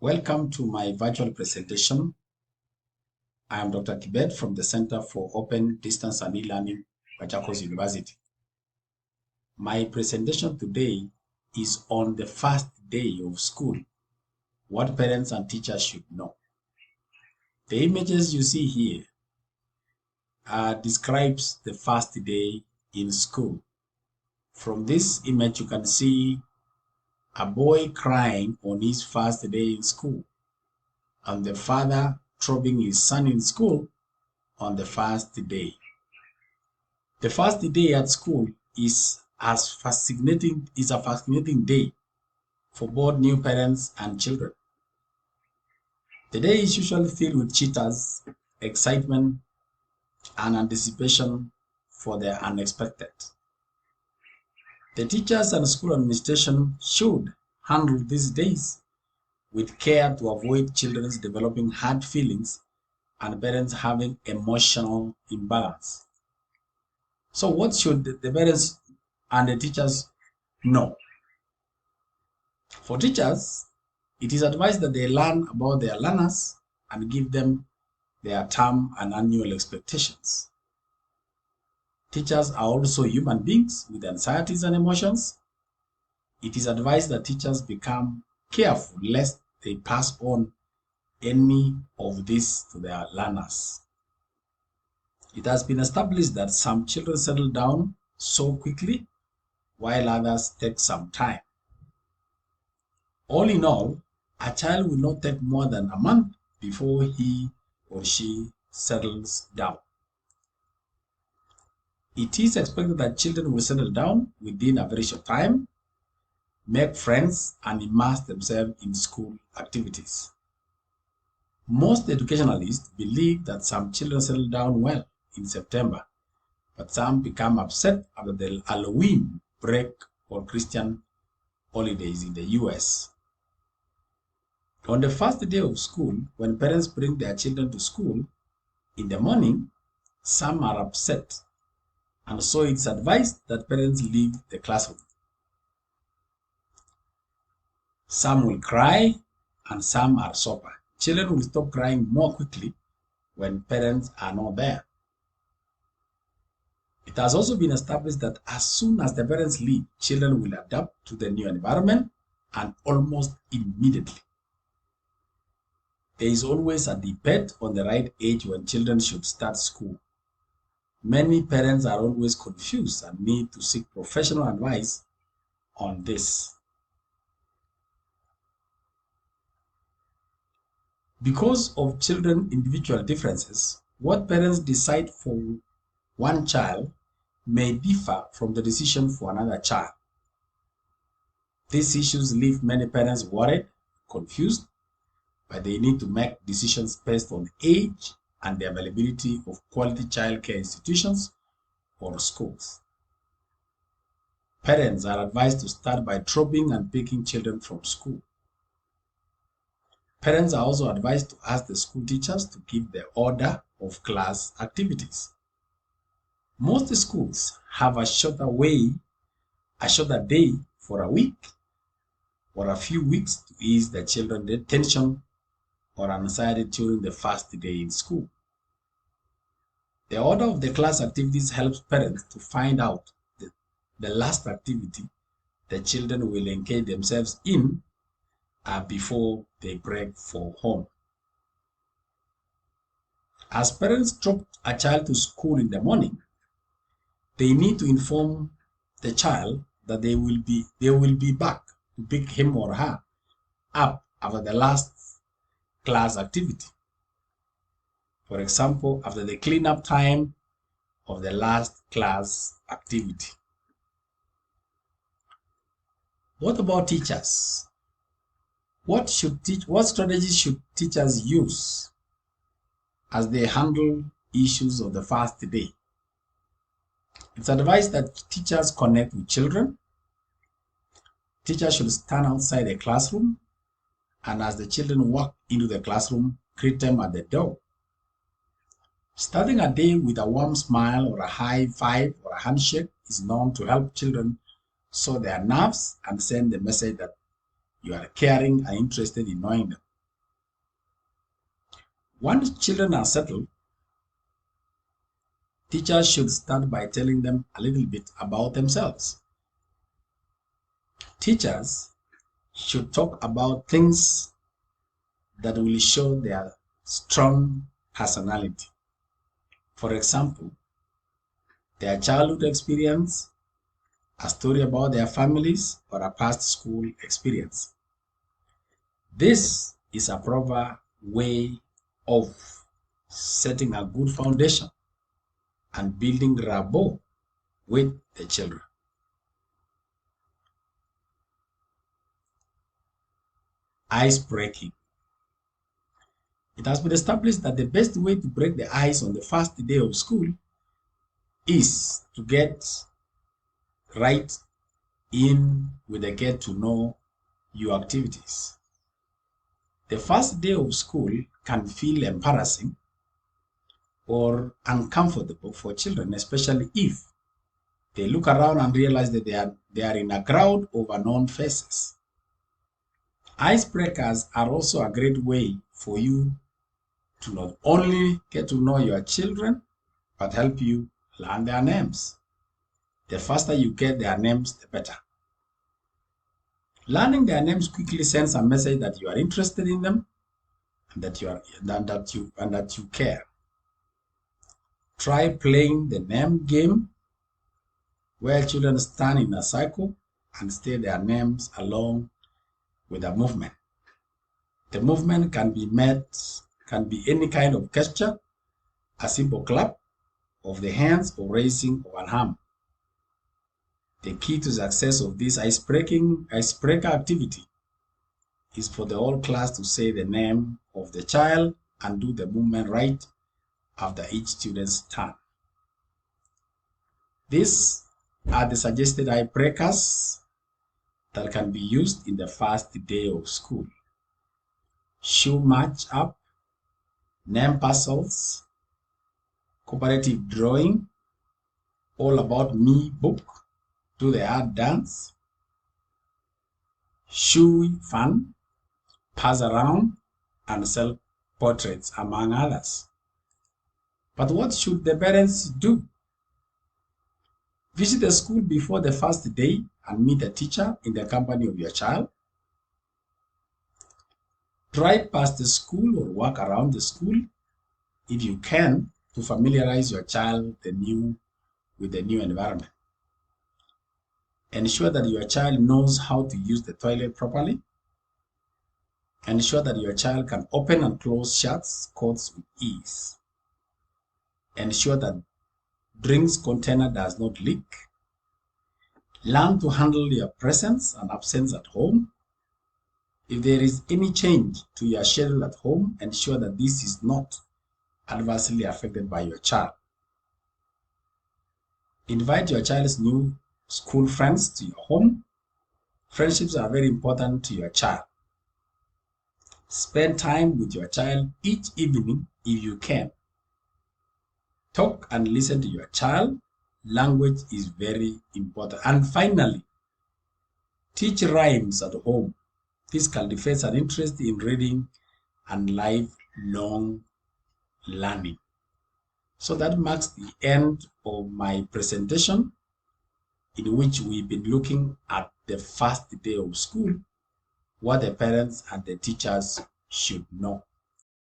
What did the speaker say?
Welcome to my virtual presentation. I am Dr. Kibet from the Center for Open Distance and E-Learning, Machakos University. My presentation today is on the first day of school, what parents and teachers should know. The images you see here describes the first day in school. From this image, you can see a boy crying on his first day in school, and the father dropping his son in school on the first day. The first day at school is a fascinating day for both new parents and children. The day is usually filled with jitters, excitement, and anticipation for the unexpected. The teachers and school administration should handle these days with care to avoid children developing hard feelings and parents having emotional imbalance. So what should the parents and the teachers know? For teachers, it is advised that they learn about their learners and give them their term and annual expectations. Teachers are also human beings with anxieties and emotions. It is advised that teachers become careful lest they pass on any of this to their learners. It has been established that some children settle down so quickly, while others take some time. All in all, a child will not take more than a month before he or she settles down. It is expected that children will settle down within a very short time, make friends, and immerse themselves in school activities. Most educationalists believe that some children settle down well in September, but some become upset after the Halloween break or Christian holidays in the US. On the first day of school, when parents bring their children to school in the morning, some are upset, and so it's advised that parents leave the classroom. Some will cry, and some are sober. Children will stop crying more quickly when parents are not there. It has also been established that as soon as the parents leave, children will adapt to the new environment and almost immediately. There is always a debate on the right age when children should start school. Many parents are always confused and need to seek professional advice on this. Because of children's individual differences, what parents decide for one child may differ from the decision for another child. These issues leave many parents worried, confused, but they need to make decisions based on age and the availability of quality childcare institutions or schools. Parents are advised to start by dropping and picking children from school. Parents are also advised to ask the school teachers to give the order of class activities. Most schools have a shorter day for a week or a few weeks to ease the children's tension or anxiety during the first day in school. The order of the class activities helps parents to find out the last activity the children will engage themselves in before they break for home. As parents drop a child to school in the morning, they need to inform the child that they will be back to pick him or her up after the last class activity. For example, after the cleanup time of the last class activity. What about teachers? What strategies should teachers use as they handle issues of the first day? It's advised that teachers connect with children. Teachers should stand outside the classroom, and as the children walk into the classroom, greet them at the door. Starting a day with a warm smile or a high five or a handshake is known to help children soothe their nerves and send the message that you are caring and interested in knowing them. Once children are settled, teachers should start by telling them a little bit about themselves. Teachers should talk about things that will show their strong personality. For example, their childhood experience, a story about their families, or a past school experience. This is a proper way of setting a good foundation and building rapport with the children. Ice breaking. It has been established that the best way to break the ice on the first day of school is to get right in with the get to know you activities. The first day of school can feel embarrassing or uncomfortable for children, especially if they look around and realize that they are in a crowd of unknown faces. Icebreakers are also a great way for you to not only get to know your children, but help you learn their names. The faster you get their names, the better. Learning their names quickly sends a message that you are interested in them and that you care. Try playing the name game where children stand in a circle and say their names along with a movement. The movement can be any kind of gesture, a simple clap of the hands or raising of an arm. The key to success of this icebreaker activity is for the whole class to say the name of the child and do the movement right after each student's turn. These are the suggested icebreakers that can be used in the first day of school. Shoe match up, name puzzles, cooperative drawing, all about me book, do the art dance, shoe fun, pass around, and self-portraits, among others. But what should the parents do? Visit the school before the first day and meet a teacher in the company of your child. Drive past the school or walk around the school if you can to familiarize your child with the new environment. Ensure that your child knows how to use the toilet properly. Ensure that your child can open and close shirts, coats with ease. Ensure that drinks container does not leak. Learn to handle your presence and absence at home. If there is any change to your schedule at home, ensure that this is not adversely affected by your child. Invite your child's new school friends to your home. Friendships are very important to your child. Spend time with your child each evening if you can. Talk and listen to your child. Language is very important. And finally, teach rhymes at home. This cultivates an interest in reading and lifelong learning. So that marks the end of my presentation, in which we've been looking at the first day of school, what the parents and the teachers should know.